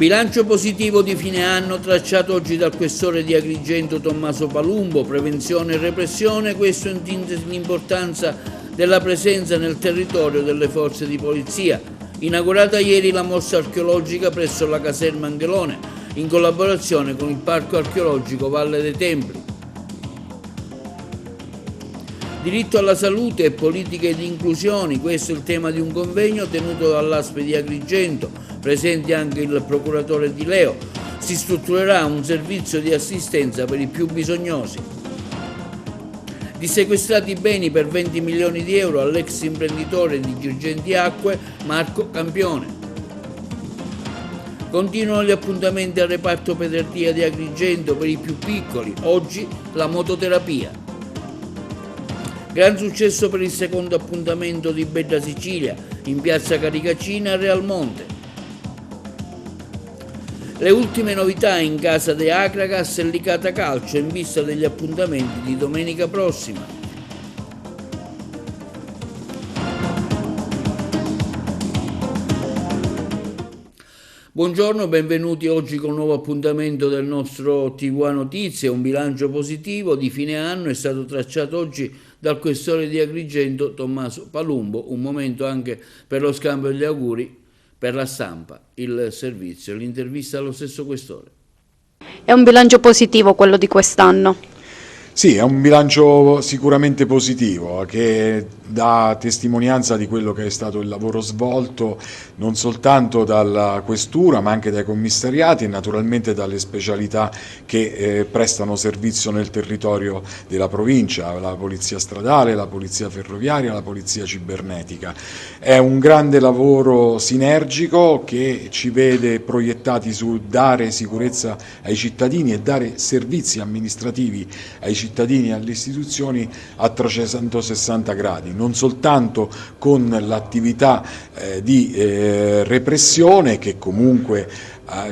Bilancio positivo di fine anno tracciato oggi dal questore di Agrigento Tommaso Palumbo, prevenzione e repressione, questo in sintesi l'importanza della presenza nel territorio delle forze di polizia. Inaugurata ieri la mostra archeologica presso la caserma Angelone, in collaborazione con il Parco Archeologico Valle dei Templi. Diritto alla salute e politiche di inclusione, questo è il tema di un convegno tenuto dall'ASP di Agrigento, presenti anche il procuratore Di Leo. Si strutturerà un servizio di assistenza per i più bisognosi. Dissequestrati beni per 20 milioni di euro all'ex imprenditore di Girgenti Acque Marco Campione. Continuano gli appuntamenti al reparto pediatria di Agrigento per i più piccoli, oggi la mototerapia. Gran successo per il secondo appuntamento di Bella Sicilia in piazza Caricacina a Realmonte. Le ultime novità in casa De Acragas e Licata Calcio in vista degli appuntamenti di domenica prossima. Buongiorno, benvenuti oggi con un nuovo appuntamento del nostro TV Notizie. Un bilancio positivo di fine anno è stato tracciato oggi dal questore di Agrigento Tommaso Palumbo, un momento anche per lo scambio degli auguri per la stampa, il servizio, l'intervista allo stesso questore. È un bilancio positivo quello di quest'anno? Sì, è un bilancio sicuramente positivo che dà testimonianza di quello che è stato il lavoro svolto non soltanto dalla questura ma anche dai commissariati e naturalmente dalle specialità che prestano servizio nel territorio della provincia, la polizia stradale, la polizia ferroviaria, la polizia cibernetica. È un grande lavoro sinergico che ci vede proiettati su dare sicurezza ai cittadini e dare servizi amministrativi ai cittadini e alle istituzioni a 360 gradi, non soltanto con l'attività di repressione che comunque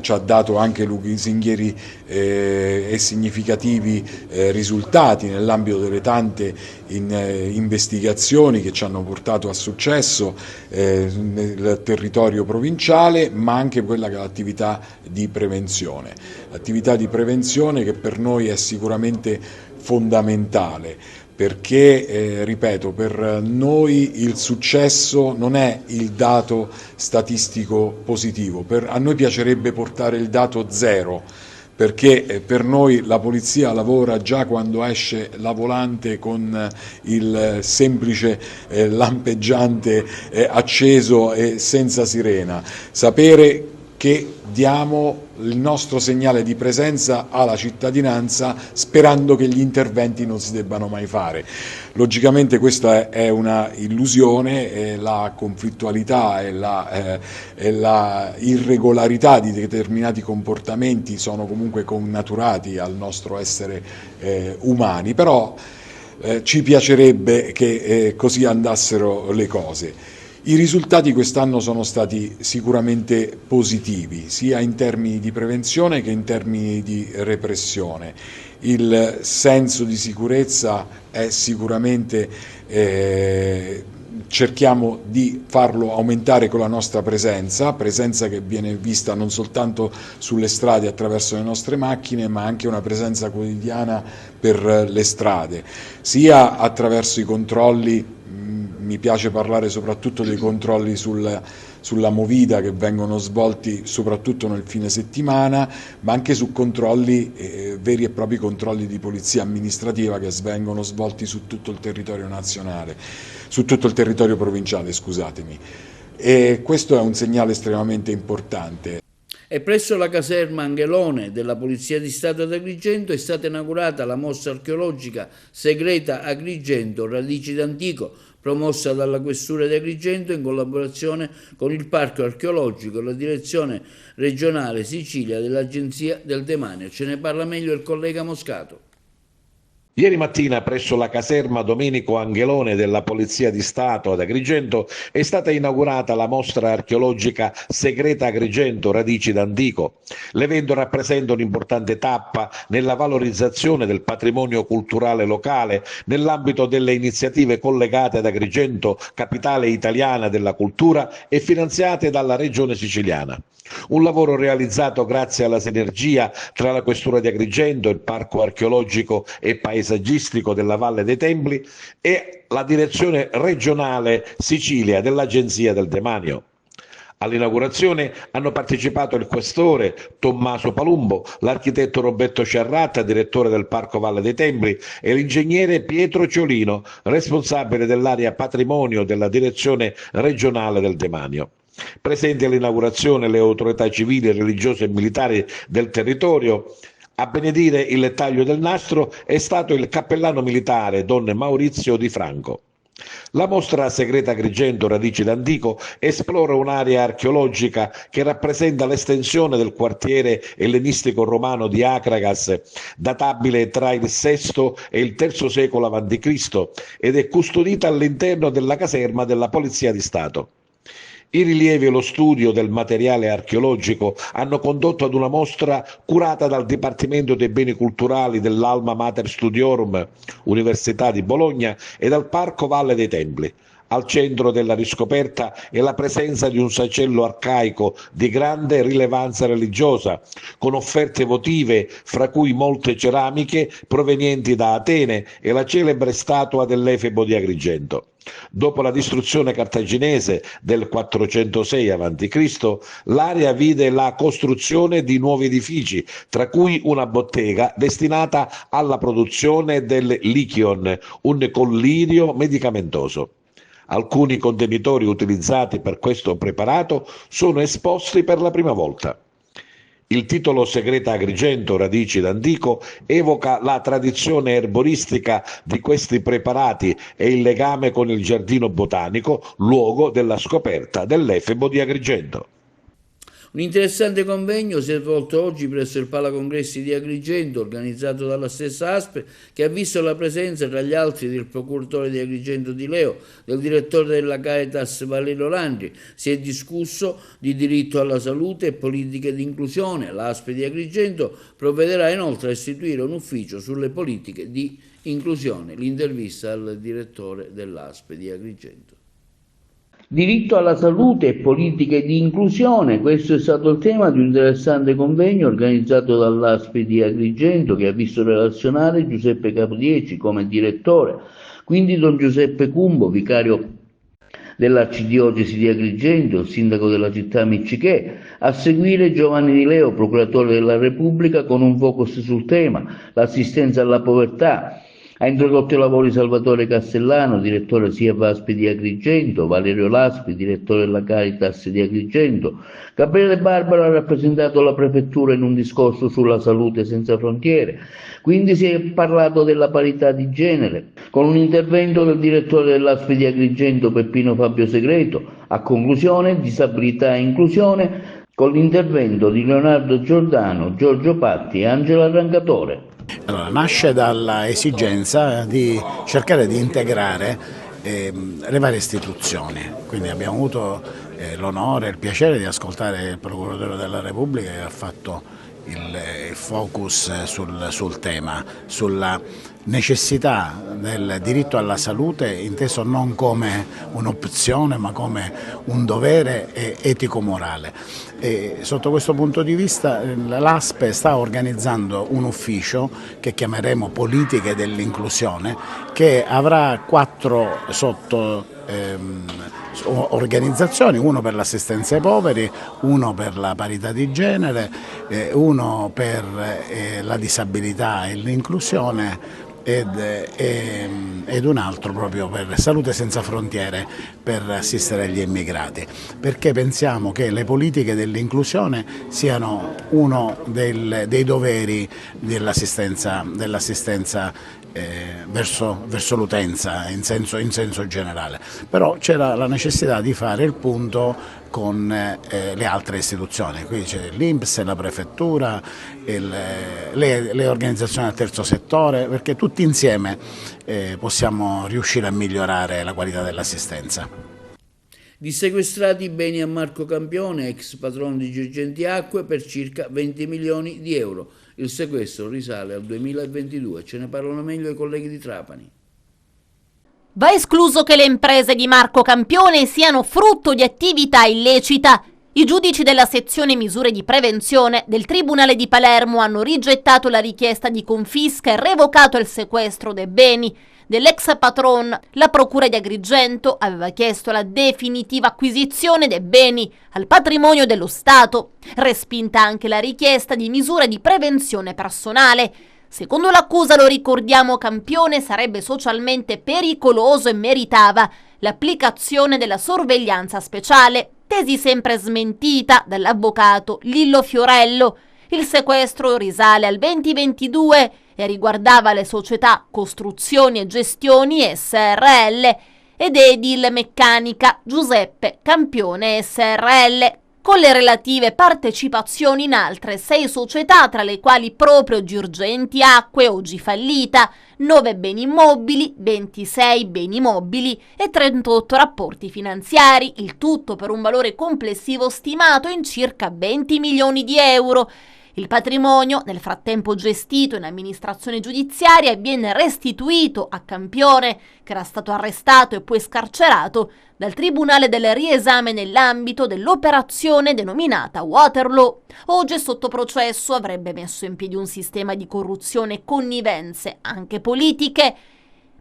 ci ha dato anche lusinghieri e significativi risultati nell'ambito delle tante investigazioni che ci hanno portato a successo nel territorio provinciale, ma anche quella che è l'attività di prevenzione. L'attività di prevenzione che per noi è sicuramente fondamentale, perché, ripeto, per noi il successo non è il dato statistico positivo, a noi piacerebbe portare il dato zero, perché per noi la polizia lavora già quando esce la volante con il semplice lampeggiante acceso e senza sirena. Sapere che diamo il nostro segnale di presenza alla cittadinanza sperando che gli interventi non si debbano mai fare. Logicamente questa è una illusione, la conflittualità e la irregolarità di determinati comportamenti sono comunque connaturati al nostro essere umani, però ci piacerebbe che così andassero le cose. I risultati quest'anno sono stati sicuramente positivi, sia in termini di prevenzione che in termini di repressione. Il senso di sicurezza è sicuramente, cerchiamo di farlo aumentare con la nostra presenza che viene vista non soltanto sulle strade attraverso le nostre macchine, ma anche una presenza quotidiana per le strade, sia attraverso i controlli. Mi piace parlare soprattutto dei controlli sulla movida che vengono svolti soprattutto nel fine settimana, ma anche su controlli, veri e propri controlli di polizia amministrativa che vengono svolti su tutto il territorio nazionale, su tutto il territorio provinciale, scusatemi. E questo è un segnale estremamente importante. E presso la caserma Angelone della Polizia di Stato ad Agrigento è stata inaugurata la mostra archeologica Segreta Agrigento, Radici d'Antico, promossa dalla Questura di Agrigento in collaborazione con il Parco Archeologico e la Direzione Regionale Sicilia dell'Agenzia del Demanio. Ce ne parla meglio il collega Moscato. Ieri mattina presso la caserma Domenico Angelone della Polizia di Stato ad Agrigento è stata inaugurata la mostra archeologica Segreta Agrigento, radici d'antico. L'evento rappresenta un'importante tappa nella valorizzazione del patrimonio culturale locale nell'ambito delle iniziative collegate ad Agrigento, capitale italiana della cultura, e finanziate dalla Regione Siciliana. Un lavoro realizzato grazie alla sinergia tra la Questura di Agrigento, il Parco archeologico e paesaggistico della Valle dei Templi e la Direzione regionale Sicilia dell'Agenzia del Demanio. All'inaugurazione hanno partecipato il questore Tommaso Palumbo, l'architetto Roberto Ciarratta, direttore del Parco Valle dei Templi, e l'ingegnere Pietro Ciolino, responsabile dell'area patrimonio della Direzione regionale del Demanio. Presenti all'inaugurazione le autorità civili, religiose e militari del territorio. A benedire il taglio del nastro è stato il cappellano militare Don Maurizio Di Franco. La mostra Segreta Agrigento, radici d'antico, esplora un'area archeologica che rappresenta l'estensione del quartiere ellenistico romano di Acragas, databile tra il VI e il III secolo a.C. ed è custodita all'interno della caserma della Polizia di Stato. I rilievi e lo studio del materiale archeologico hanno condotto ad una mostra curata dal Dipartimento dei Beni Culturali dell'Alma Mater Studiorum, Università di Bologna, e dal Parco Valle dei Templi. Al centro della riscoperta è la presenza di un sacello arcaico di grande rilevanza religiosa, con offerte votive, fra cui molte ceramiche provenienti da Atene e la celebre statua dell'Efebo di Agrigento. Dopo la distruzione cartaginese del 406 a.C., l'area vide la costruzione di nuovi edifici, tra cui una bottega destinata alla produzione del lichion, un collirio medicamentoso. Alcuni contenitori utilizzati per questo preparato sono esposti per la prima volta. Il titolo Segreta Agrigento, radici d'antico, evoca la tradizione erboristica di questi preparati e il legame con il giardino botanico, luogo della scoperta dell'Efebo di Agrigento. Un interessante convegno si è svolto oggi presso il Palacongressi di Agrigento, organizzato dalla stessa ASP, che ha visto la presenza, tra gli altri, del procuratore di Agrigento Di Leo, del direttore della Caritas Valerio Landri. Si è discusso di diritto alla salute e politiche di inclusione. L'ASP di Agrigento provvederà inoltre a istituire un ufficio sulle politiche di inclusione. L'intervista al direttore dell'ASP di Agrigento. Diritto alla salute e politiche di inclusione, questo è stato il tema di un interessante convegno organizzato dall'ASP di Agrigento, che ha visto relazionare Giuseppe Capodieci come direttore, quindi Don Giuseppe Cumbo, vicario dell'Arcidiocesi di Agrigento, sindaco della città Miccichè, a seguire Giovanni Di Leo, procuratore della Repubblica, con un focus sul tema, l'assistenza alla povertà. Ha introdotto i lavori Salvatore Castellano, direttore sia VASP di Agrigento, Valerio Laspi, direttore della Caritas di Agrigento. Gabriele Barbaro ha rappresentato la prefettura in un discorso sulla salute senza frontiere. Quindi si è parlato della parità di genere, con un intervento del direttore dell'ASP di Agrigento, Peppino Fabio Segreto. A conclusione, disabilità e inclusione, con l'intervento di Leonardo Giordano, Giorgio Patti e Angela Arrancatore. Allora, nasce dalla esigenza di cercare di integrare le varie istituzioni, quindi abbiamo avuto l'onore e il piacere di ascoltare il Procuratore della Repubblica, che ha fatto il focus sul tema, sulla necessità del diritto alla salute, inteso non come un'opzione ma come un dovere etico-morale. Sotto questo punto di vista l'ASP sta organizzando un ufficio che chiameremo Politiche dell'inclusione, che avrà 4 organizzazioni, uno per l'assistenza ai poveri, uno per la parità di genere, uno per la disabilità e l'inclusione ed un altro proprio per Salute Senza Frontiere, per assistere agli immigrati, perché pensiamo che le politiche dell'inclusione siano uno dei doveri dell'assistenza verso l'utenza in senso generale, però c'era la necessità di fare il punto con le altre istituzioni, qui c'è l'INPS, la prefettura, le organizzazioni del terzo settore, perché tutti insieme possiamo riuscire a migliorare la qualità dell'assistenza. Dissequestrati i beni a Marco Campione, ex patrono di Girgenti Acque, per circa 20 milioni di euro. Il sequestro risale al 2022, ce ne parlano meglio i colleghi di Trapani. Va escluso che le imprese di Marco Campione siano frutto di attività illecita. I giudici della sezione misure di prevenzione del Tribunale di Palermo hanno rigettato la richiesta di confisca e revocato il sequestro dei beni dell'ex patron. La procura di Agrigento aveva chiesto la definitiva acquisizione dei beni al patrimonio dello Stato, respinta anche la richiesta di misure di prevenzione personale. Secondo l'accusa, lo ricordiamo, Campione sarebbe socialmente pericoloso e meritava l'applicazione della sorveglianza speciale, tesi sempre smentita dall'avvocato Lillo Fiorello. Il sequestro risale al 2022 e riguardava le società Costruzioni e Gestioni SRL ed Edil Meccanica Giuseppe Campione SRL, con le relative partecipazioni in altre 6 società, tra le quali proprio Girgenti Acque, oggi fallita, 9 beni immobili, 26 beni mobili e 38 rapporti finanziari, il tutto per un valore complessivo stimato in circa 20 milioni di euro. Il patrimonio, nel frattempo gestito in amministrazione giudiziaria, viene restituito a Campione, che era stato arrestato e poi scarcerato dal Tribunale del Riesame nell'ambito dell'operazione denominata Waterloo. Oggi è sotto processo, avrebbe messo in piedi un sistema di corruzione e connivenze, anche politiche.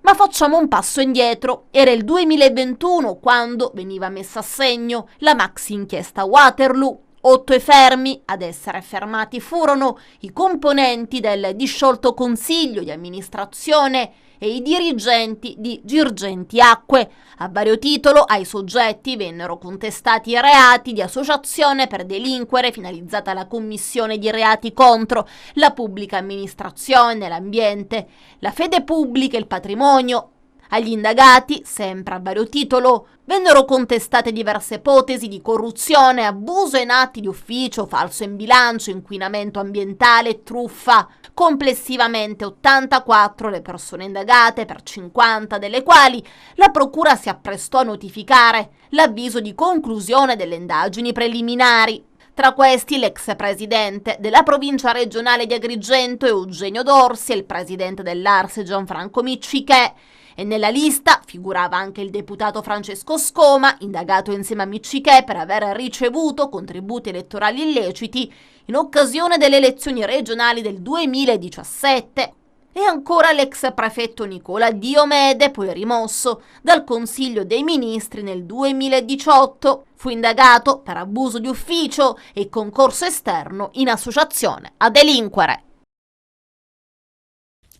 Ma facciamo un passo indietro. Era il 2021 quando veniva messa a segno la maxi inchiesta Waterloo. 8 i fermi, ad essere fermati furono i componenti del disciolto consiglio di amministrazione e i dirigenti di Girgenti Acque. A vario titolo ai soggetti vennero contestati i reati di associazione per delinquere finalizzata alla commissione di reati contro la pubblica amministrazione, l'ambiente, la fede pubblica e il patrimonio. Agli indagati, sempre a vario titolo, vennero contestate diverse ipotesi di corruzione, abuso in atti di ufficio, falso in bilancio, inquinamento ambientale e truffa. Complessivamente 84 le persone indagate, per 50 delle quali la procura si apprestò a notificare l'avviso di conclusione delle indagini preliminari. Tra questi l'ex presidente della provincia regionale di Agrigento Eugenio Dorsi e il presidente dell'Ars Gianfranco Miccichè. E nella lista figurava anche il deputato Francesco Scoma, indagato insieme a Miccichè per aver ricevuto contributi elettorali illeciti in occasione delle elezioni regionali del 2017. E ancora l'ex prefetto Nicola Diomede, poi rimosso dal Consiglio dei Ministri nel 2018. Fu indagato per abuso di ufficio e concorso esterno in associazione a delinquere.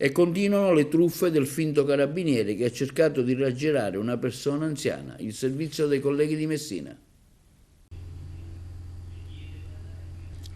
E continuano le truffe del finto carabiniere che ha cercato di raggirare una persona anziana. Il servizio dei colleghi di Messina.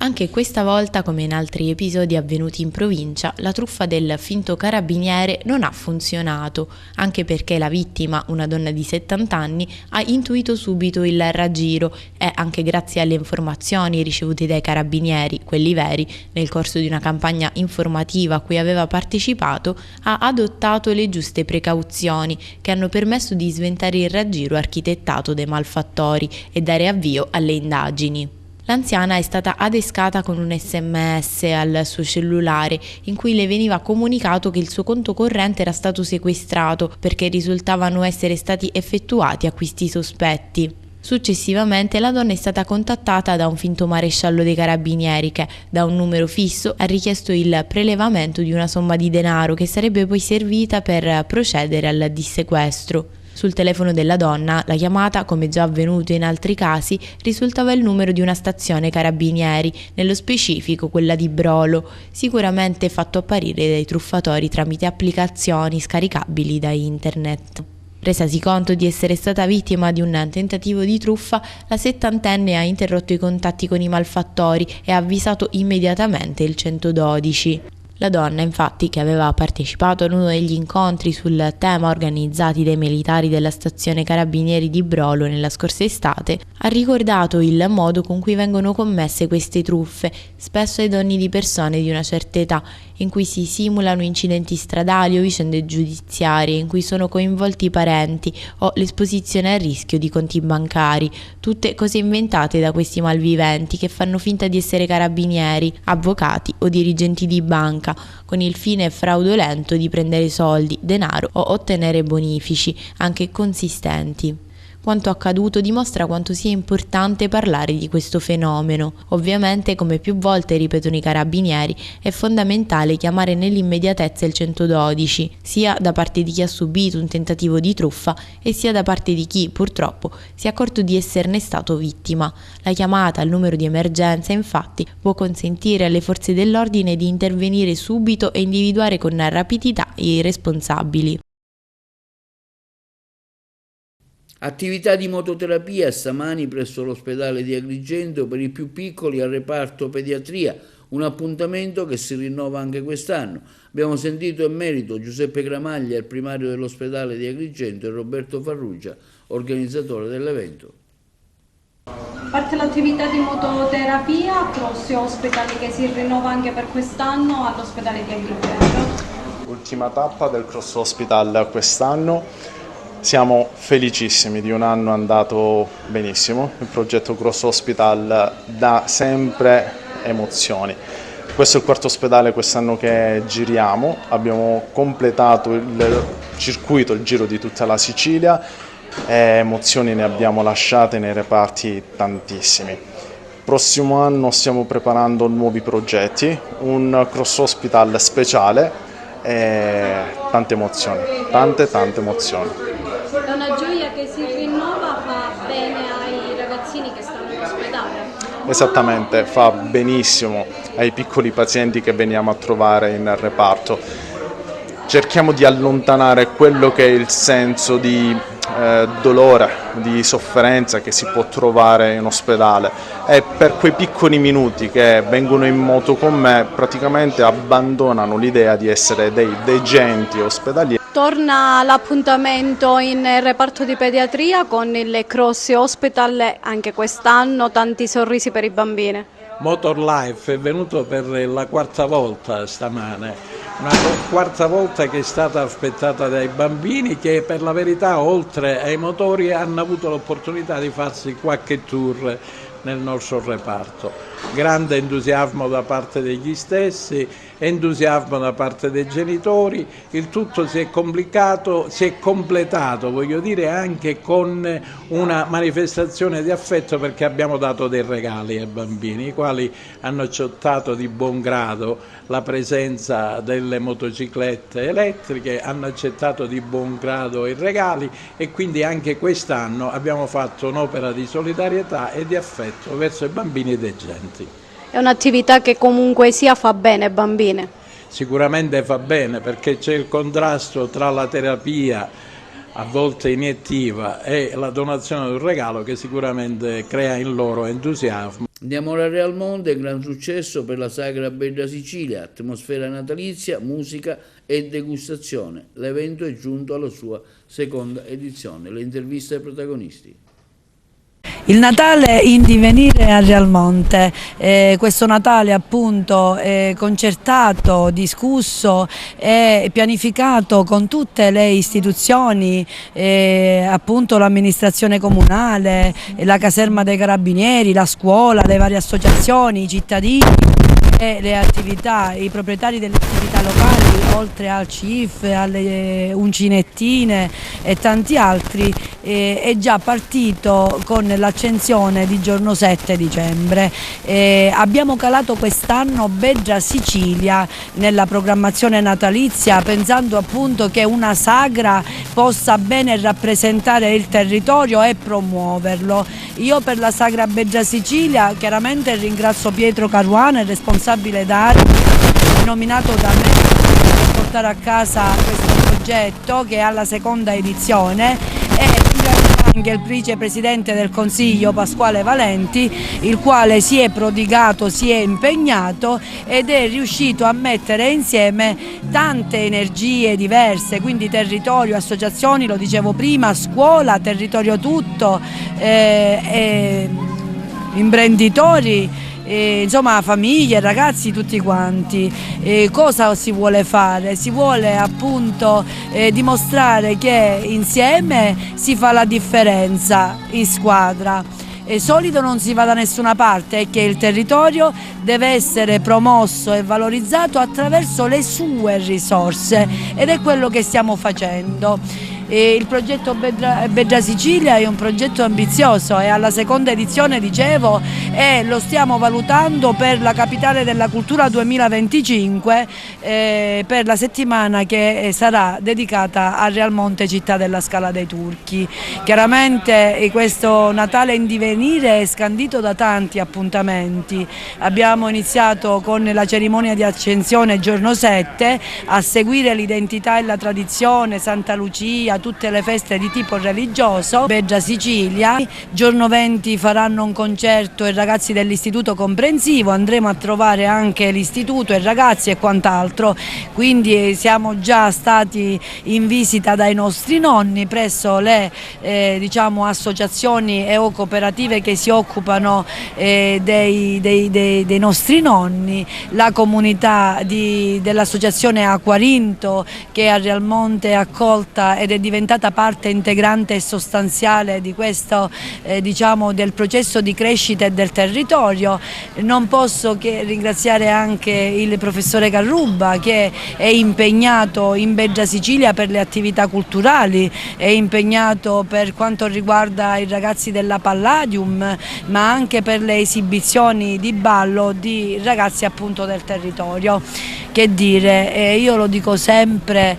Anche questa volta, come in altri episodi avvenuti in provincia, la truffa del finto carabiniere non ha funzionato, anche perché la vittima, una donna di 70 anni, ha intuito subito il raggiro e, anche grazie alle informazioni ricevute dai carabinieri, quelli veri, nel corso di una campagna informativa a cui aveva partecipato, ha adottato le giuste precauzioni che hanno permesso di sventare il raggiro architettato dai malfattori e dare avvio alle indagini. L'anziana è stata adescata con un SMS al suo cellulare in cui le veniva comunicato che il suo conto corrente era stato sequestrato perché risultavano essere stati effettuati acquisti sospetti. Successivamente la donna è stata contattata da un finto maresciallo dei carabinieri che, da un numero fisso, ha richiesto il prelevamento di una somma di denaro che sarebbe poi servita per procedere al dissequestro. Sul telefono della donna, la chiamata, come già avvenuto in altri casi, risultava il numero di una stazione carabinieri, nello specifico quella di Brolo, sicuramente fatto apparire dai truffatori tramite applicazioni scaricabili da internet. Resasi conto di essere stata vittima di un tentativo di truffa, la settantenne ha interrotto i contatti con i malfattori e ha avvisato immediatamente il 112. La donna, infatti, che aveva partecipato ad uno degli incontri sul tema organizzati dai militari della stazione Carabinieri di Brolo nella scorsa estate, ha ricordato il modo con cui vengono commesse queste truffe, spesso ai danni di persone di una certa età, in cui si simulano incidenti stradali o vicende giudiziarie in cui sono coinvolti i parenti o l'esposizione a rischio di conti bancari, tutte cose inventate da questi malviventi che fanno finta di essere carabinieri, avvocati o dirigenti di banca, con il fine fraudolento di prendere soldi, denaro o ottenere bonifici, anche consistenti. Quanto accaduto dimostra quanto sia importante parlare di questo fenomeno. Ovviamente, come più volte ripetono i carabinieri, è fondamentale chiamare nell'immediatezza il 112, sia da parte di chi ha subito un tentativo di truffa e sia da parte di chi, purtroppo, si è accorto di esserne stato vittima. La chiamata al numero di emergenza, infatti, può consentire alle forze dell'ordine di intervenire subito e individuare con rapidità i responsabili. Attività di mototerapia stamani presso l'ospedale di Agrigento per i più piccoli al reparto pediatria, un appuntamento che si rinnova anche quest'anno. Abbiamo sentito in merito Giuseppe Gramaglia, il primario dell'ospedale di Agrigento, e Roberto Farrugia, organizzatore dell'evento. A parte l'attività di mototerapia, Cross Hospital che si rinnova anche per quest'anno all'ospedale di Agrigento. Ultima tappa del Cross Hospital quest'anno. Siamo felicissimi di un anno andato benissimo, il progetto Cross Hospital dà sempre emozioni. Questo è il quarto ospedale quest'anno che giriamo, abbiamo completato il circuito, il giro di tutta la Sicilia e emozioni ne abbiamo lasciate nei reparti tantissimi. Prossimo anno stiamo preparando nuovi progetti, un Cross Hospital speciale e tante emozioni, tante emozioni. È una gioia che si rinnova, fa bene ai ragazzini che stanno in ospedale. Esattamente, fa benissimo ai piccoli pazienti che veniamo a trovare in reparto. Cerchiamo di allontanare quello che è il senso di dolore, di sofferenza che si può trovare in ospedale e per quei piccoli minuti che vengono in moto con me praticamente abbandonano l'idea di essere dei degenti ospedalieri. Torna l'appuntamento in reparto di pediatria con il Cross Hospital anche quest'anno, tanti sorrisi per i bambini. Motor Life è venuto per la quarta volta stamane, una quarta volta che è stata aspettata dai bambini che per la verità oltre ai motori hanno avuto l'opportunità di farsi qualche tour nel nostro reparto. Grande entusiasmo da parte degli stessi, entusiasmo da parte dei genitori, il tutto si è completato, voglio dire, anche con una manifestazione di affetto perché abbiamo dato dei regali ai bambini, i quali hanno accettato di buon grado la presenza delle motociclette elettriche, hanno accettato di buon grado i regali e quindi anche quest'anno abbiamo fatto un'opera di solidarietà e di affetto verso i bambini e i degenti. È un'attività che comunque sia fa bene ai bambini. Sicuramente fa bene perché c'è il contrasto tra la terapia a volte iniettiva e la donazione di un regalo che sicuramente crea in loro entusiasmo. Andiamo ora a Realmonte, gran successo per la Sagra Bella Sicilia, atmosfera natalizia, musica e degustazione. L'evento è giunto alla sua seconda edizione. Le interviste ai protagonisti. Il Natale in divenire a Realmonte, questo Natale appunto concertato, discusso e pianificato con tutte le istituzioni, appunto l'amministrazione comunale, la caserma dei carabinieri, la scuola, le varie associazioni, i cittadini e le attività, i proprietari delle attività locali, oltre al CIF, alle uncinettine e tanti altri, è già partito con l'accensione di giorno 7 dicembre. Abbiamo calato quest'anno Beggia Sicilia nella programmazione natalizia, pensando appunto che una sagra possa bene rappresentare il territorio e promuoverlo. Io per la Sagra Beggia Sicilia chiaramente ringrazio Pietro Caruana, il responsabile d'area, nominato da me per portare a casa questo progetto che è alla seconda edizione e in realtà anche il vicepresidente del Consiglio Pasquale Valenti, il quale si è prodigato, si è impegnato ed è riuscito a mettere insieme tante energie diverse, quindi territorio, associazioni, lo dicevo prima, scuola, territorio tutto, imprenditori, insomma famiglie, ragazzi, tutti quanti. Cosa si vuole fare? Si vuole appunto dimostrare che insieme si fa la differenza in squadra. Solido non si va da nessuna parte, è che il territorio deve essere promosso e valorizzato attraverso le sue risorse ed è quello che stiamo facendo. Il progetto Beggia Sicilia è un progetto ambizioso, è alla seconda edizione, dicevo, e lo stiamo valutando per la Capitale della Cultura 2025, per la settimana che sarà dedicata a Realmonte, città della Scala dei Turchi. Chiaramente questo Natale in divenire è scandito da tanti appuntamenti. Abbiamo iniziato con la cerimonia di accensione giorno 7, a seguire l'identità e la tradizione, Santa Lucia, tutte le feste di tipo religioso, Beggia Sicilia. Giorno 20 faranno un concerto i ragazzi dell'istituto comprensivo, andremo a trovare anche l'istituto, i ragazzi e quant'altro, quindi siamo già stati in visita dai nostri nonni presso le associazioni e o cooperative che si occupano dei nostri nonni, la comunità dell'associazione Acquarinto che a Realmonte è accolta ed è diventata parte integrante e sostanziale di questo del processo di crescita e del territorio. Non posso che ringraziare anche il professore Carrubba che è impegnato in Beggia Sicilia per le attività culturali, è impegnato per quanto riguarda i ragazzi della Palladium, ma anche per le esibizioni di ballo di ragazzi appunto del territorio. Che dire, io lo dico sempre,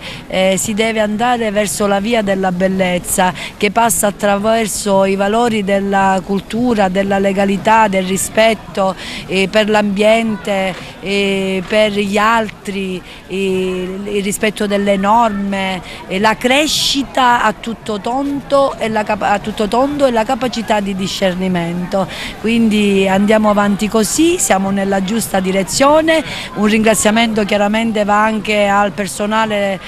si deve andare verso la via della bellezza che passa attraverso i valori della cultura, della legalità, del rispetto per l'ambiente, per gli altri, il rispetto delle norme, la crescita a tutto tondo e la capacità di discernimento. Quindi andiamo avanti così, siamo nella giusta direzione. Un ringraziamento chiaramente va anche al personale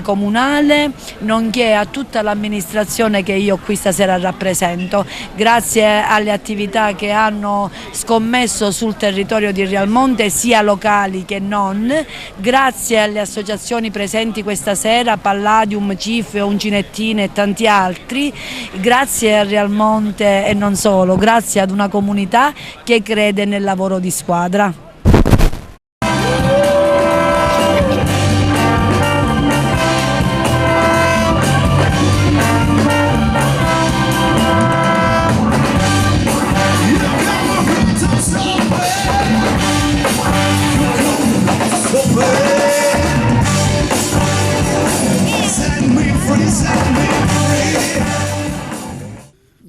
comunale, nonché a tutta l'amministrazione che io qui stasera rappresento. Grazie alle attività che hanno scommesso sul territorio di Realmonte, sia locali che non, grazie alle associazioni presenti questa sera, Palladium, CIF, Uncinettine e tanti altri, grazie a Realmonte e non solo, grazie ad una comunità che crede nel lavoro di squadra.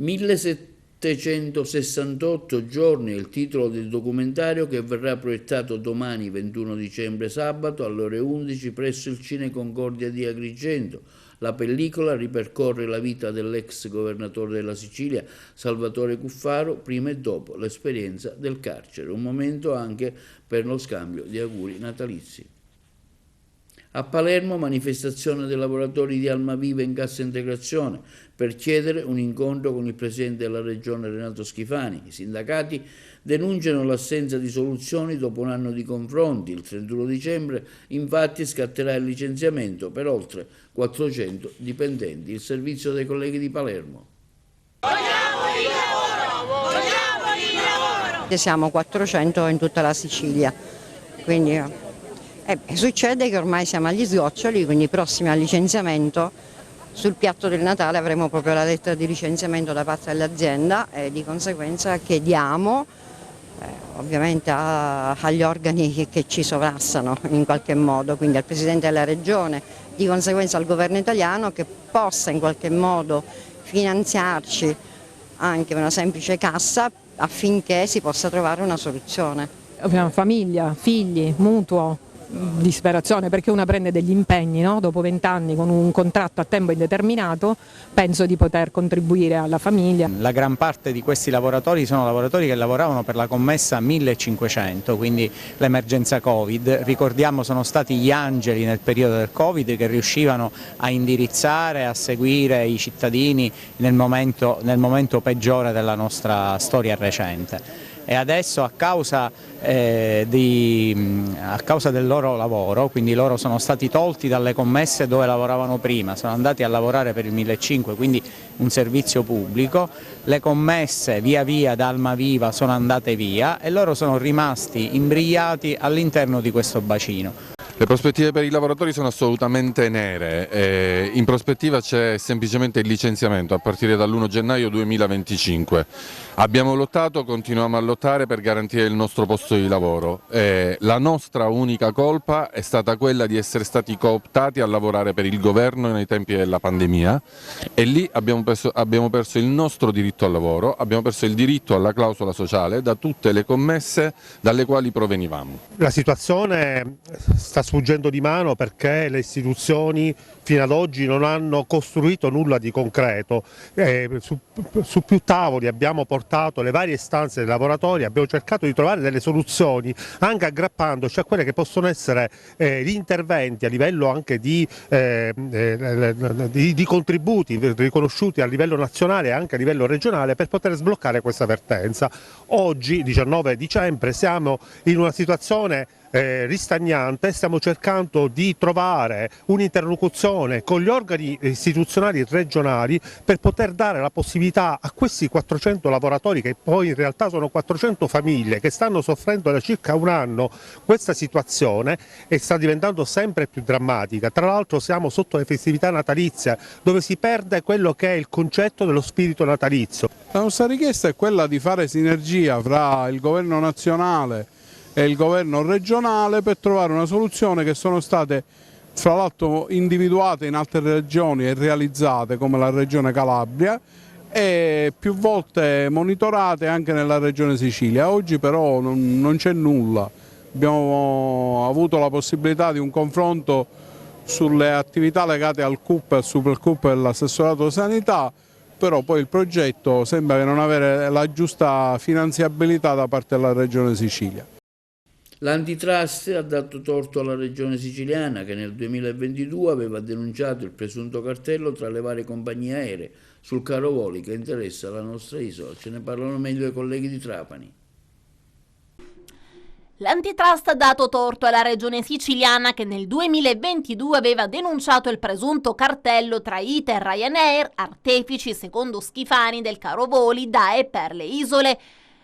«1768 giorni» è il titolo del documentario che verrà proiettato domani 21 dicembre sabato alle ore 11 presso il Cine Concordia di Agrigento. La pellicola ripercorre la vita dell'ex governatore della Sicilia Salvatore Cuffaro prima e dopo l'esperienza del carcere, un momento anche per lo scambio di auguri natalizi. A Palermo, manifestazione dei lavoratori di Almaviva in cassa integrazione per chiedere un incontro con il presidente della regione Renato Schifani. I sindacati denunciano l'assenza di soluzioni dopo un anno di confronti. Il 31 dicembre infatti scatterà il licenziamento per oltre 400 dipendenti. Il servizio dei colleghi di Palermo. Vogliamo il lavoro! Vogliamo il lavoro! Siamo 400 in tutta la Sicilia, quindi succede che ormai siamo agli sgoccioli, quindi prossimi al licenziamento. Sul piatto del Natale avremo proprio la lettera di licenziamento da parte dell'azienda e di conseguenza chiediamo ovviamente agli organi che ci sovrastano in qualche modo, quindi al Presidente della Regione, di conseguenza al Governo italiano, che possa in qualche modo finanziarci anche una semplice cassa affinché si possa trovare una soluzione. Famiglia, figli, mutuo, disperazione, perché una prende degli impegni, no? Dopo 20 anni con un contratto a tempo indeterminato, penso di poter contribuire alla famiglia. La gran parte di questi lavoratori sono lavoratori che lavoravano per la commessa 1500, quindi l'emergenza Covid. Ricordiamo, sono stati gli angeli nel periodo del Covid che riuscivano a indirizzare, a seguire i cittadini nel momento peggiore della nostra storia recente. E adesso a causa del loro lavoro, quindi loro sono stati tolti dalle commesse dove lavoravano prima, sono andati a lavorare per il 1500, quindi un servizio pubblico, le commesse via via da Almaviva sono andate via e loro sono rimasti imbrigliati all'interno di questo bacino. Le prospettive per i lavoratori sono assolutamente nere, in prospettiva c'è semplicemente il licenziamento a partire dall'1 gennaio 2025. Abbiamo lottato, continuiamo a lottare per garantire il nostro posto di lavoro. La nostra unica colpa è stata quella di essere stati cooptati a lavorare per il governo nei tempi della pandemia e lì abbiamo perso il nostro diritto al lavoro, abbiamo perso il diritto alla clausola sociale da tutte le commesse dalle quali provenivamo. La situazione sta sfuggendo di mano perché le istituzioni fino ad oggi non hanno costruito nulla di concreto. Su più tavoli abbiamo portato le varie istanze dei lavoratori, abbiamo cercato di trovare delle soluzioni anche aggrappandoci a quelle che possono essere gli interventi a livello anche di contributi riconosciuti a livello nazionale e anche a livello regionale per poter sbloccare questa vertenza. Oggi, 19 dicembre, siamo in una situazione ristagnante, stiamo cercando di trovare un'interlocuzione con gli organi istituzionali regionali per poter dare la possibilità a questi 400 lavoratori, che poi in realtà sono 400 famiglie che stanno soffrendo da circa un anno questa situazione e sta diventando sempre più drammatica. Tra l'altro siamo sotto le festività natalizie dove si perde quello che è il concetto dello spirito natalizio. La nostra richiesta è quella di fare sinergia fra il governo nazionale e il governo regionale per trovare una soluzione che sono state fra l'altro individuate in altre regioni e realizzate come la regione Calabria e più volte monitorate anche nella regione Sicilia. Oggi però non c'è nulla, abbiamo avuto la possibilità di un confronto sulle attività legate al CUP e al Supercup dell'assessorato sanità, però poi il progetto sembra che non avere la giusta finanziabilità da parte della regione Sicilia. L'antitrust ha dato torto alla regione siciliana che nel 2022 aveva denunciato il presunto cartello tra le varie compagnie aeree sul caro voli che interessa la nostra isola. Ce ne parlano meglio i colleghi di Trapani. L'antitrust ha dato torto alla regione siciliana che nel 2022 aveva denunciato il presunto cartello tra ITA e Ryanair, artefici secondo Schifani del caro voli da e per le isole.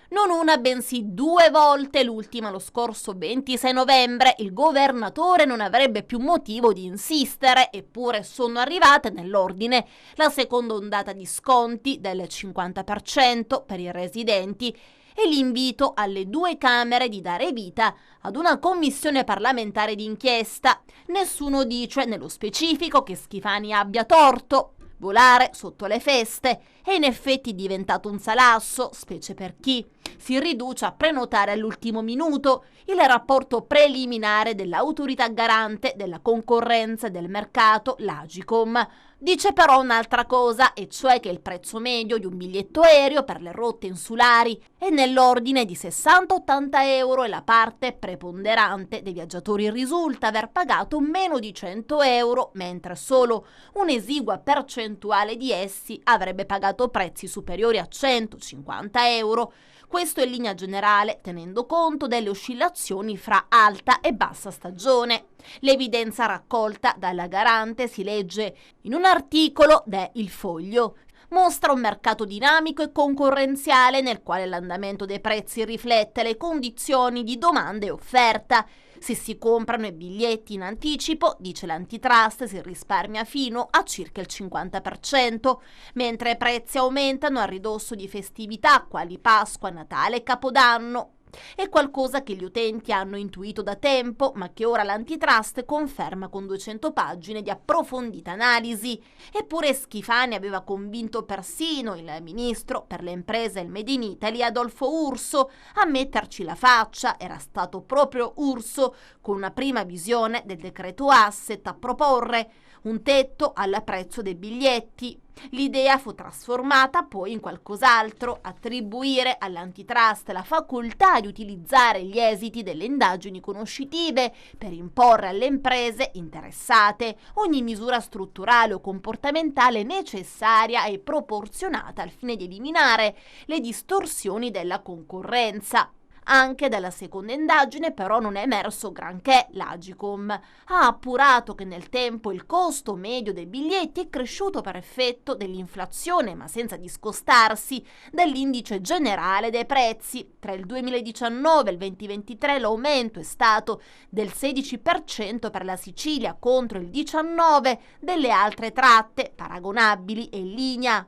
Non una, bensì 2 volte, l'ultima lo scorso 26 novembre, il governatore non avrebbe più motivo di insistere, eppure sono arrivate nell'ordine la seconda ondata di sconti del 50% per i residenti e l'invito alle 2 Camere di dare vita ad una commissione parlamentare d'inchiesta. Nessuno dice nello specifico che Schifani abbia torto. Volare sotto le feste è in effetti diventato un salasso, specie per chi si riduce a prenotare all'ultimo minuto il rapporto preliminare dell'autorità garante della concorrenza e del mercato, l'Agicom. Dice però un'altra cosa, e cioè che il prezzo medio di un biglietto aereo per le rotte insulari è nell'ordine di 60-80 euro e la parte preponderante dei viaggiatori risulta aver pagato meno di 100 euro, mentre solo un'esigua percentuale di essi avrebbe pagato prezzi superiori a 150 euro. Questo in linea generale, tenendo conto delle oscillazioni fra alta e bassa stagione. L'evidenza raccolta dalla garante si legge in un articolo de Il Foglio. Mostra un mercato dinamico e concorrenziale nel quale l'andamento dei prezzi riflette le condizioni di domanda e offerta. Se si comprano i biglietti in anticipo, dice l'antitrust, si risparmia fino a circa il 50%, mentre i prezzi aumentano a ridosso di festività quali Pasqua, Natale e Capodanno. È qualcosa che gli utenti hanno intuito da tempo, ma che ora l'antitrust conferma con 200 pagine di approfondita analisi. Eppure Schifani aveva convinto persino il ministro per le imprese e il Made in Italy Adolfo Urso a metterci la faccia. Era stato proprio Urso, con una prima visione del decreto asset, a proporre un tetto al prezzo dei biglietti. L'idea fu trasformata poi in qualcos'altro: attribuire all'antitrust la facoltà di utilizzare gli esiti delle indagini conoscitive per imporre alle imprese interessate ogni misura strutturale o comportamentale necessaria e proporzionata al fine di eliminare le distorsioni della concorrenza. Anche dalla seconda indagine però non è emerso granché. L'Agcom ha appurato che nel tempo il costo medio dei biglietti è cresciuto per effetto dell'inflazione, ma senza discostarsi dall'indice generale dei prezzi. Tra il 2019 e il 2023 l'aumento è stato del 16% per la Sicilia contro il 19% delle altre tratte paragonabili e in linea.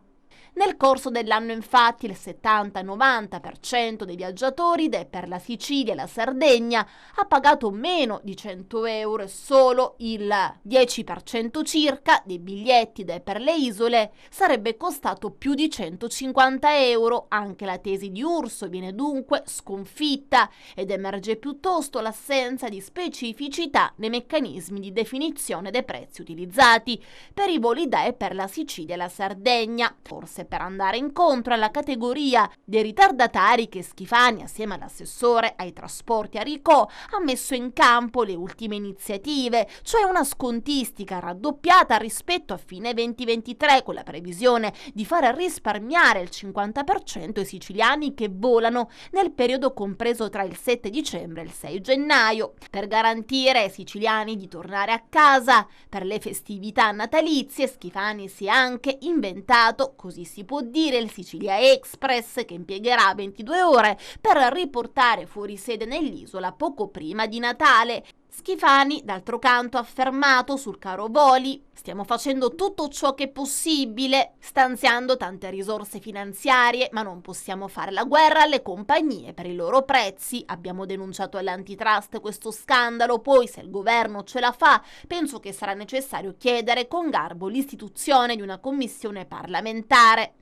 Nel corso dell'anno infatti il 70-90% dei viaggiatori per la Sicilia e la Sardegna ha pagato meno di 100 euro e solo il 10% circa dei biglietti per le isole sarebbe costato più di 150 euro. Anche la tesi di Urso viene dunque sconfitta ed emerge piuttosto l'assenza di specificità nei meccanismi di definizione dei prezzi utilizzati per i voli da e per la Sicilia e la Sardegna. Forse per andare incontro alla categoria dei ritardatari che Schifani, assieme all'assessore ai trasporti Aricò, ha messo in campo le ultime iniziative, cioè una scontistica raddoppiata rispetto a fine 2023, con la previsione di far risparmiare il 50% ai siciliani che volano nel periodo compreso tra il 7 dicembre e il 6 gennaio, per garantire ai siciliani di tornare a casa per le festività natalizie. Schifani si è anche inventato, così si può dire, il Sicilia Express, che impiegherà 22 ore per riportare fuori sede nell'isola poco prima di Natale. Schifani, d'altro canto, ha affermato sul caro voli: stiamo facendo tutto ciò che è possibile, stanziando tante risorse finanziarie, ma non possiamo fare la guerra alle compagnie per i loro prezzi. Abbiamo denunciato all'antitrust questo scandalo, poi se il governo ce la fa, penso che sarà necessario chiedere con garbo l'istituzione di una commissione parlamentare.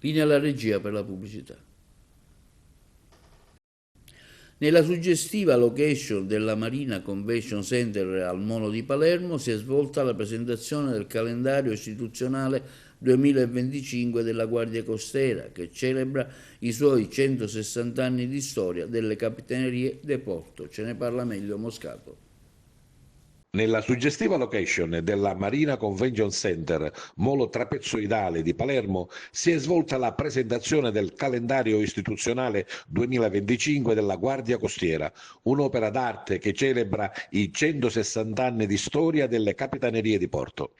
Linea alla regia per la pubblicità. Nella suggestiva location della Marina Convention Center al Molo di Palermo si è svolta la presentazione del calendario istituzionale 2025 della Guardia Costiera, che celebra i suoi 160 anni di storia delle Capitanerie di Porto. Ce ne parla meglio Moscato. Nella suggestiva location della Marina Convention Center, Molo Trapezoidale di Palermo, si è svolta la presentazione del calendario istituzionale 2025 della Guardia Costiera, un'opera d'arte che celebra i 160 anni di storia delle Capitanerie di Porto.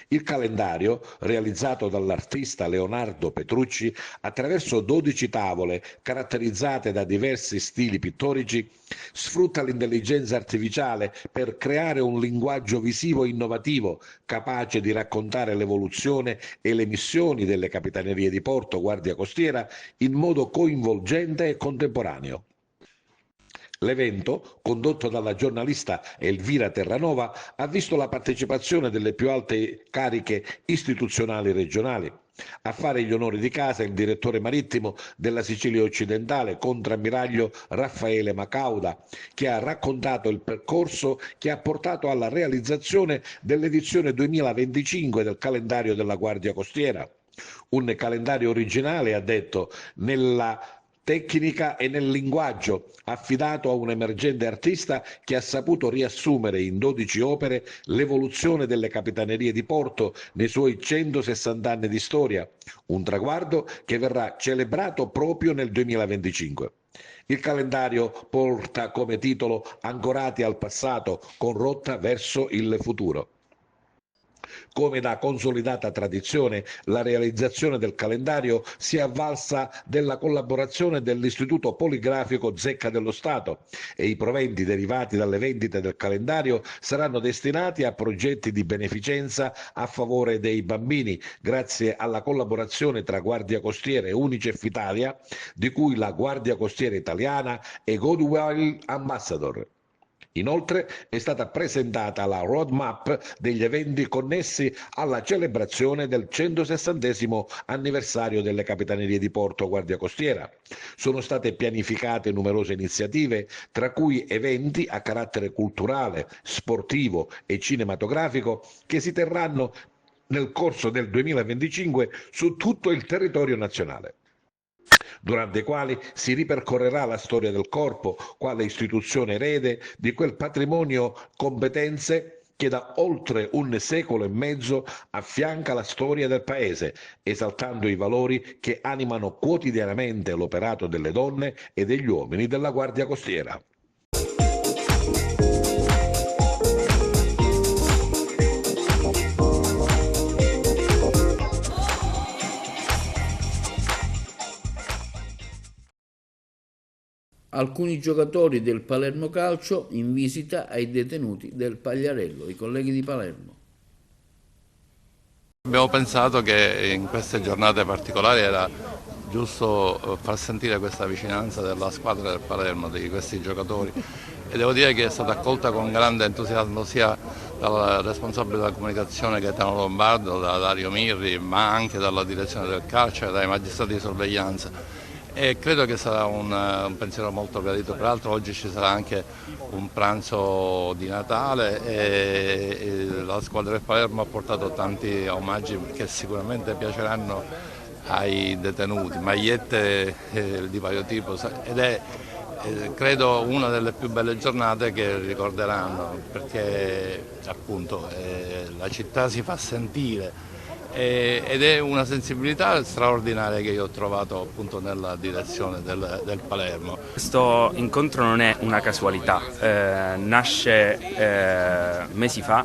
Il calendario, realizzato dall'artista Leonardo Petrucci attraverso 12 tavole caratterizzate da diversi stili pittorici, sfrutta l'intelligenza artificiale per creare un linguaggio visivo innovativo, capace di raccontare l'evoluzione e le missioni delle Capitanerie di Porto Guardia Costiera in modo coinvolgente e contemporaneo. L'evento, condotto dalla giornalista Elvira Terranova, ha visto la partecipazione delle più alte cariche istituzionali regionali. A fare gli onori di casa il direttore marittimo della Sicilia Occidentale, contrammiraglio Raffaele Macauda, che ha raccontato il percorso che ha portato alla realizzazione dell'edizione 2025 del calendario della Guardia Costiera. Un calendario originale, ha detto, nella tecnica e nel linguaggio, affidato a un emergente artista che ha saputo riassumere in 12 opere l'evoluzione delle Capitanerie di Porto nei suoi 160 anni di storia, un traguardo che verrà celebrato proprio nel 2025. Il calendario porta come titolo "Ancorati al passato con rotta verso il futuro". Come da consolidata tradizione, la realizzazione del calendario si è avvalsa della collaborazione dell'Istituto Poligrafico Zecca dello Stato e i proventi derivati dalle vendite del calendario saranno destinati a progetti di beneficenza a favore dei bambini, grazie alla collaborazione tra Guardia Costiera e Unicef Italia, di cui la Guardia Costiera Italiana è Goodwill Ambassador. Inoltre è stata presentata la roadmap degli eventi connessi alla celebrazione del 160° anniversario delle Capitanerie di Porto Guardia Costiera. Sono state pianificate numerose iniziative, tra cui eventi a carattere culturale, sportivo e cinematografico che si terranno nel corso del 2025 su tutto il territorio nazionale, durante i quali si ripercorrerà la storia del Corpo quale istituzione erede di quel patrimonio competenze che da oltre un secolo e mezzo affianca la storia del Paese, esaltando i valori che animano quotidianamente l'operato delle donne e degli uomini della Guardia Costiera. Alcuni giocatori del Palermo Calcio in visita ai detenuti del Pagliarello, i colleghi di Palermo. Abbiamo pensato che in queste giornate particolari era giusto far sentire questa vicinanza della squadra del Palermo, di questi giocatori, e devo dire che è stata accolta con grande entusiasmo sia dal responsabile della comunicazione Gaetano Lombardo, da Dario Mirri, ma anche dalla direzione del calcio e dai magistrati di sorveglianza. E credo che sarà un pensiero molto gradito. Peraltro oggi ci sarà anche un pranzo di Natale e la squadra del Palermo ha portato tanti omaggi che sicuramente piaceranno ai detenuti, magliette di vario tipo, ed è credo una delle più belle giornate che ricorderanno, perché appunto la città si fa sentire. Ed è una sensibilità straordinaria che io ho trovato appunto nella direzione del Palermo. Questo incontro non è una casualità, nasce mesi fa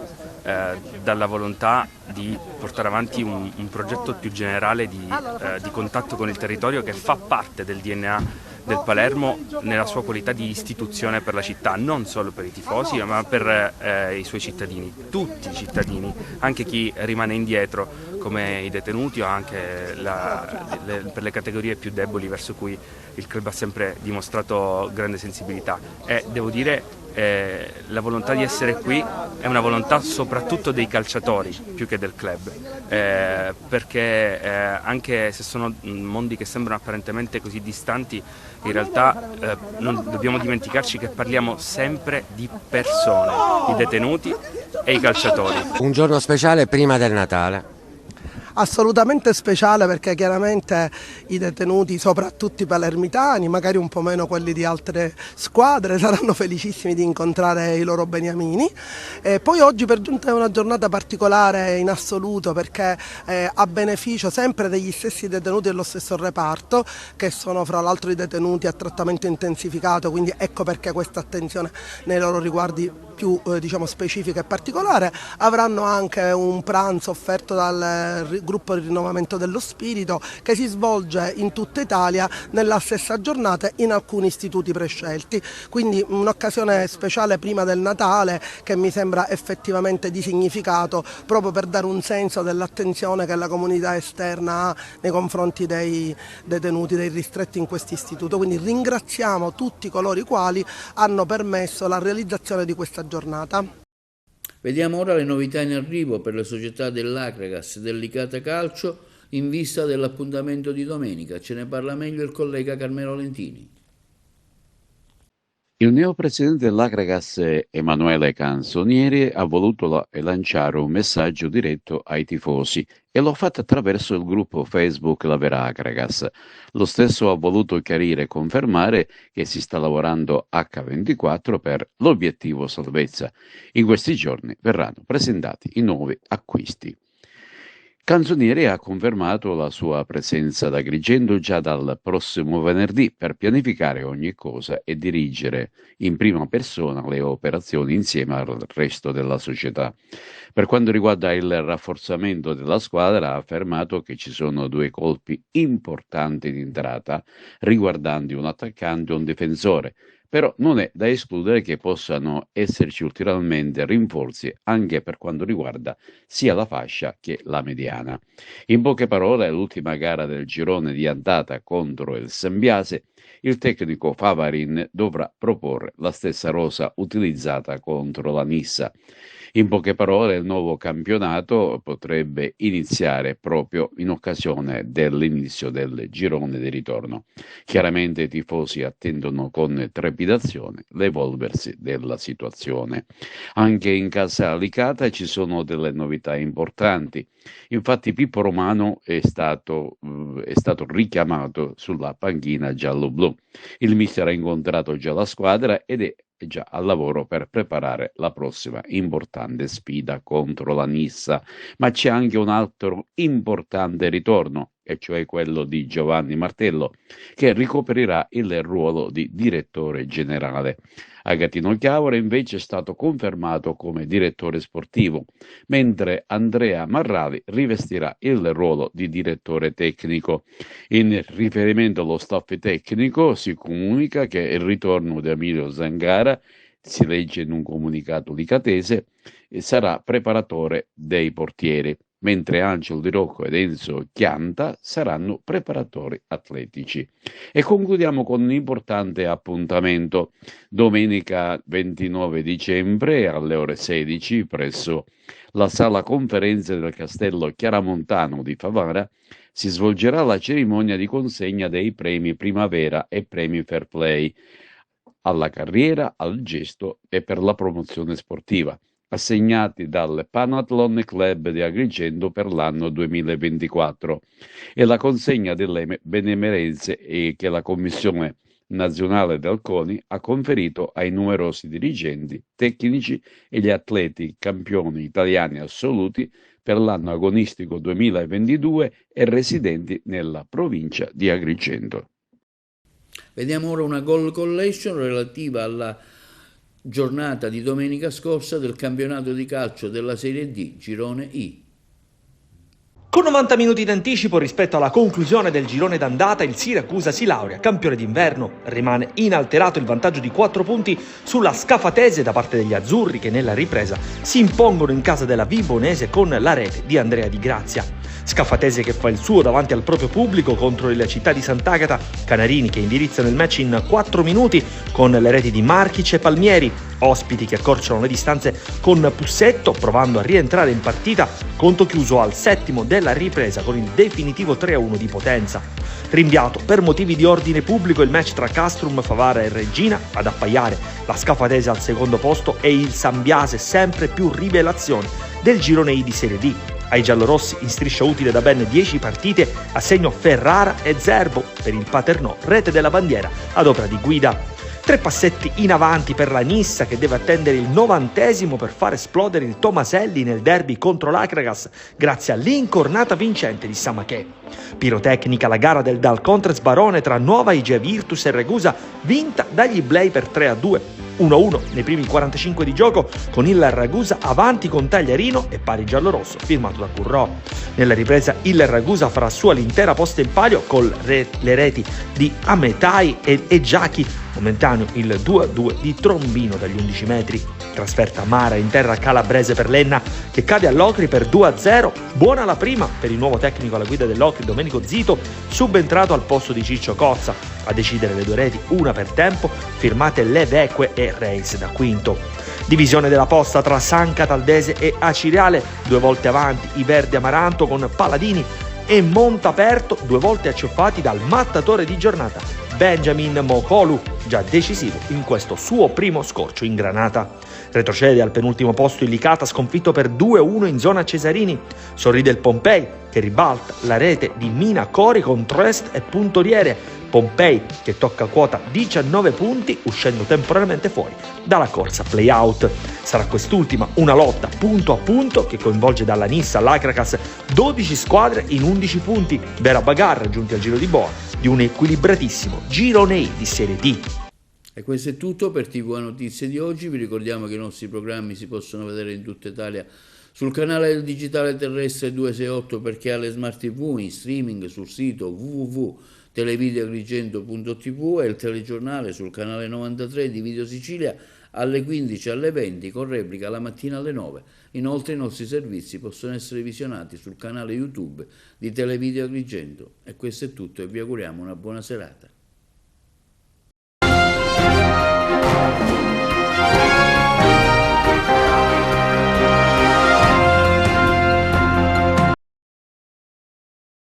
dalla volontà di portare avanti un progetto più generale di contatto con il territorio che fa parte del DNA del Palermo nella sua qualità di istituzione per la città, non solo per i tifosi ma per i suoi cittadini, tutti i cittadini, anche chi rimane indietro come i detenuti o anche per le categorie più deboli verso cui il club ha sempre dimostrato grande sensibilità. E devo dire la volontà di essere qui è una volontà soprattutto dei calciatori più che del club, perché anche se sono mondi che sembrano apparentemente così distanti, in realtà non dobbiamo dimenticarci che parliamo sempre di persone, i detenuti e i calciatori. Un giorno speciale prima del Natale. Assolutamente speciale, perché chiaramente i detenuti, soprattutto i palermitani, magari un po' meno quelli di altre squadre, saranno felicissimi di incontrare i loro beniamini. E poi oggi per giunta è una giornata particolare in assoluto, perché a beneficio sempre degli stessi detenuti dello stesso reparto, che sono fra l'altro i detenuti a trattamento intensificato, quindi ecco perché questa attenzione nei loro riguardi più specifica e particolare. Avranno anche un pranzo offerto dal gruppo di rinnovamento dello spirito, che si svolge in tutta Italia nella stessa giornata in alcuni istituti prescelti, quindi un'occasione speciale prima del Natale che mi sembra effettivamente di significato, proprio per dare un senso dell'attenzione che la comunità esterna ha nei confronti dei detenuti, dei ristretti in questo istituto. Quindi ringraziamo tutti coloro i quali hanno permesso la realizzazione di questa giornata. Vediamo ora le novità in arrivo per le società dell'Acragas e del Licata Calcio in vista dell'appuntamento di domenica. Ce ne parla meglio il collega Carmelo Lentini. Il neopresidente dell'Acragas, Emanuele Canzonieri, ha voluto lanciare un messaggio diretto ai tifosi e l'ha fatto attraverso il gruppo Facebook La Vera Acragas. Lo stesso ha voluto chiarire e confermare che si sta lavorando H24 per l'obiettivo salvezza. In questi giorni verranno presentati i nuovi acquisti. Canzonieri ha confermato la sua presenza ad Agrigento già dal prossimo venerdì per pianificare ogni cosa e dirigere in prima persona le operazioni insieme al resto della società. Per quanto riguarda il rafforzamento della squadra, ha affermato che ci sono 2 colpi importanti di entrata riguardanti un attaccante e un difensore. Però non è da escludere che possano esserci ulteriormente rinforzi anche per quanto riguarda sia la fascia che la mediana. In poche parole, l'ultima gara del girone di andata contro il Sambiase, il tecnico Favarin dovrà proporre la stessa rosa utilizzata contro la Nissa. In poche parole, il nuovo campionato potrebbe iniziare proprio in occasione dell'inizio del girone di ritorno. Chiaramente i tifosi attendono con trepidazione l'evolversi della situazione. Anche in casa Licata ci sono delle novità importanti. Infatti Pippo Romano è stato richiamato sulla panchina giallo-blu. Il mister ha incontrato già la squadra ed è già al lavoro per preparare la prossima importante sfida contro la Nissa, ma c'è anche un altro importante ritorno, e cioè quello di Giovanni Martello, che ricoprirà il ruolo di direttore generale. Agatino Chiavora invece è stato confermato come direttore sportivo, mentre Andrea Marrali rivestirà il ruolo di direttore tecnico. In riferimento allo staff tecnico si comunica che il ritorno di Emilio Zangara, si legge in un comunicato licatese, sarà preparatore dei portieri, mentre Angelo Di Rocco ed Enzo Chianta saranno preparatori atletici. E concludiamo con un importante appuntamento. Domenica 29 dicembre alle ore 16 presso la sala conferenze del Castello Chiaramontano di Favara si svolgerà la cerimonia di consegna dei premi Primavera e premi Fair Play alla carriera, al gesto e per la promozione sportiva, assegnati dal Panathlon Club di Agrigento per l'anno 2024, e la consegna delle benemerenze che la Commissione Nazionale del CONI ha conferito ai numerosi dirigenti, tecnici e gli atleti campioni italiani assoluti per l'anno agonistico 2022 e residenti nella provincia di Agrigento. Vediamo ora una goal collection relativa alla giornata di domenica scorsa del campionato di calcio della Serie D, Girone I. Con 90 minuti d'anticipo rispetto alla conclusione del girone d'andata, il Siracusa si laurea campione d'inverno. Rimane inalterato il vantaggio di 4 punti sulla Scafatese da parte degli azzurri, che nella ripresa si impongono in casa della Vibonese con la rete di Andrea Di Grazia. Scafatese che fa il suo davanti al proprio pubblico contro il Città di Sant'Agata, canarini che indirizzano il match in 4 minuti con le reti di Marchic e Palmieri, ospiti che accorciano le distanze con Pussetto, provando a rientrare in partita, conto chiuso al 7° della ripresa con il definitivo 3-1 di Potenza. Rinviato per motivi di ordine pubblico il match tra Castrum, Favara e Reggina, ad appaiare la Scafatese al secondo posto e il Sambiase sempre più rivelazione del girone I di Serie D. Ai giallorossi in striscia utile da ben 10 partite assegno Ferrara e Zerbo per il Paternò, rete della bandiera ad opera di Guida. 3 passetti in avanti per la Nissa, che deve attendere il 90° per far esplodere il Tomaselli nel derby contro l'Akragas grazie all'incornata vincente di Samachè. Pirotecnica la gara del Dal Contres Barone tra Nuova IG Virtus e Ragusa, vinta dagli Blei per 3-2. 1-1 nei primi 45 di gioco, con il Ragusa avanti con Tagliarino e pari giallorosso firmato da Currò. Nella ripresa il Ragusa farà sua l'intera posta in palio con le reti di Ametai e Giachi, momentaneo il 2-2 di Trombino dagli 11 metri. Trasferta amara in terra calabrese per l'Enna, che cade all'Ocri per 2-0. Buona la prima per il nuovo tecnico alla guida dell'Ocri, Domenico Zito, subentrato al posto di Ciccio Cozza. A decidere le 2 reti, una per tempo, firmate Leveque e Reis da quinto. Divisione della posta tra San Cataldese e Acireale, 2 volte avanti i Verdi Amaranto con Paladini e Montaperto, 2 volte accioppati dal mattatore di giornata Benjamin Mokolu, già decisivo in questo suo primo scorcio in Granata. Retrocede al penultimo posto il Licata, sconfitto per 2-1 in zona Cesarini. Sorride il Pompei, che ribalta la rete di Mina Cori con Trieste e Puntoriere. Pompei che tocca quota 19 punti uscendo temporaneamente fuori dalla corsa play-out. Sarà quest'ultima una lotta punto a punto che coinvolge dalla Nissa all'Akracas 12 squadre in 11 punti, vera bagarre giunti al giro di boa di un equilibratissimo girone I di Serie D. E questo è tutto per TV Notizie di oggi. Vi ricordiamo che i nostri programmi si possono vedere in tutta Italia sul canale del digitale terrestre 268 per chi ha le smart TV, in streaming sul sito www.televideoagrigento.tv e il telegiornale sul canale 93 di Video Sicilia alle 15 e alle 20 con replica la mattina alle 9. Inoltre i nostri servizi possono essere visionati sul canale YouTube di Televideo Agrigento. E questo è tutto e vi auguriamo una buona serata.